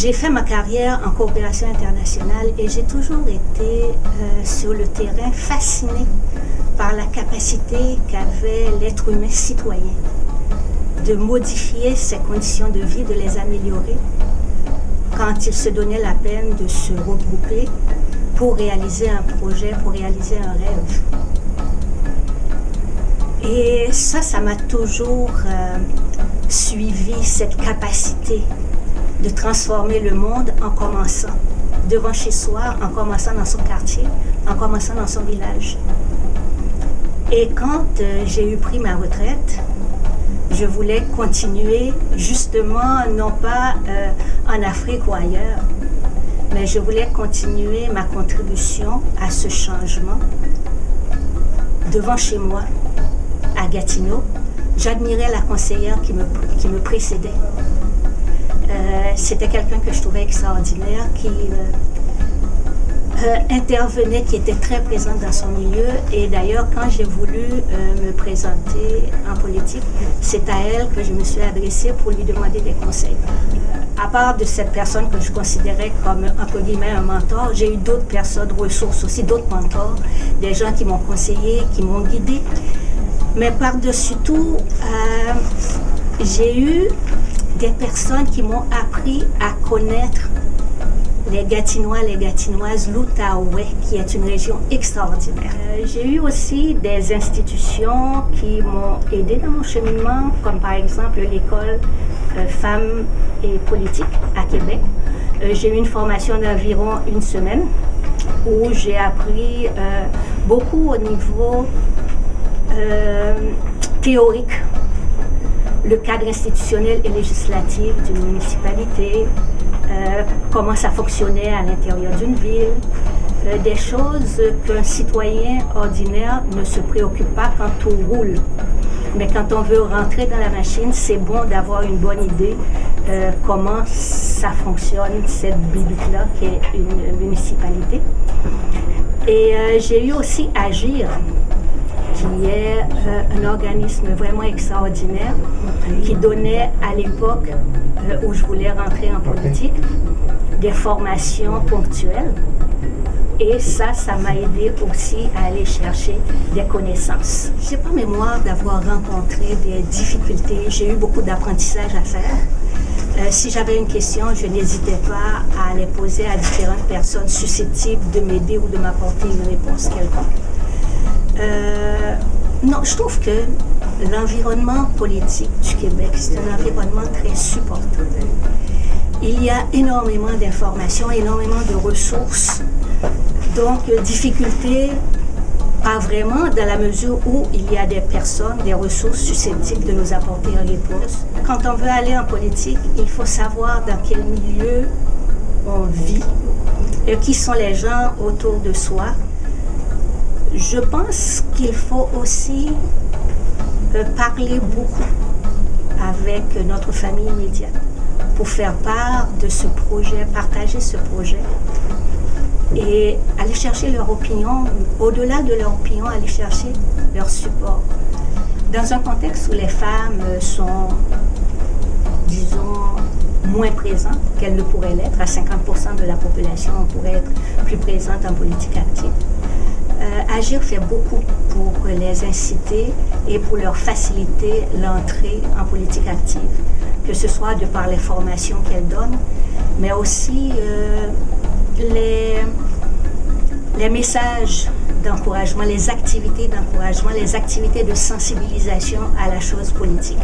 J'ai fait ma carrière en coopération internationale et j'ai toujours été sur le terrain fascinée par la capacité qu'avait l'être humain citoyen de modifier ses conditions de vie, de les améliorer quand il se donnait la peine de se regrouper pour réaliser un projet, pour réaliser un rêve. Et ça m'a toujours suivi, cette capacité de transformer le monde en commençant devant chez soi, en commençant dans son quartier, en commençant dans son village. Et quand j'ai eu pris ma retraite, je voulais continuer justement, non pas en Afrique ou ailleurs, mais je voulais continuer ma contribution à ce changement devant chez moi, à Gatineau. J'admirais la conseillère qui me précédait. C'était quelqu'un que je trouvais extraordinaire, qui intervenait, qui était très présente dans son milieu. Et d'ailleurs, quand j'ai voulu me présenter en politique, c'est à elle que je me suis adressée pour lui demander des conseils. À part de cette personne que je considérais comme, entre guillemets, un mentor, j'ai eu d'autres personnes, ressources aussi, d'autres mentors, des gens qui m'ont conseillé, qui m'ont guidée. Mais par-dessus tout, j'ai eu des personnes qui m'ont appris à connaître les Gatinois, les Gatinoises, l'Outaouais, qui est une région extraordinaire. J'ai eu aussi des institutions qui m'ont aidé dans mon cheminement, comme par exemple l'école Femmes et Politique à Québec. J'ai eu une formation d'environ une semaine où j'ai appris beaucoup au niveau théorique, le cadre institutionnel et législatif d'une municipalité, comment ça fonctionnait à l'intérieur d'une ville, des choses qu'un citoyen ordinaire ne se préoccupe pas quand tout roule. Mais quand on veut rentrer dans la machine, c'est bon d'avoir une bonne idée comment ça fonctionne, cette bibite-là qui est une municipalité. Et j'ai eu aussi Agir, qui est un organisme vraiment extraordinaire, qui donnait à l'époque où je voulais rentrer en politique des formations ponctuelles. Et ça m'a aidé aussi à aller chercher des connaissances. Je n'ai pas mémoire d'avoir rencontré des difficultés. J'ai eu beaucoup d'apprentissage à faire. Si j'avais une question, je n'hésitais pas à les poser à différentes personnes susceptibles de m'aider ou de m'apporter une réponse quelconque. Non, je trouve que l'environnement politique du Québec, c'est un environnement très supportant. Il y a énormément d'informations, énormément de ressources. Donc, difficulté, pas vraiment, dans la mesure où il y a des personnes, des ressources susceptibles de nous apporter une réponse. Quand on veut aller en politique, il faut savoir dans quel milieu on vit, et qui sont les gens autour de soi. Je pense qu'il faut aussi parler beaucoup avec notre famille immédiate pour faire part de ce projet, partager ce projet et aller chercher leur opinion, au-delà de leur opinion, aller chercher leur support. Dans un contexte où les femmes sont, disons, moins présentes qu'elles ne pourraient l'être, à 50% de la population, on pourrait être plus présente en politique active. Agir fait beaucoup pour les inciter et pour leur faciliter l'entrée en politique active, que ce soit de par les formations qu'elles donnent, mais aussi les messages d'encouragement, les activités d'encouragement, les activités de sensibilisation à la chose politique.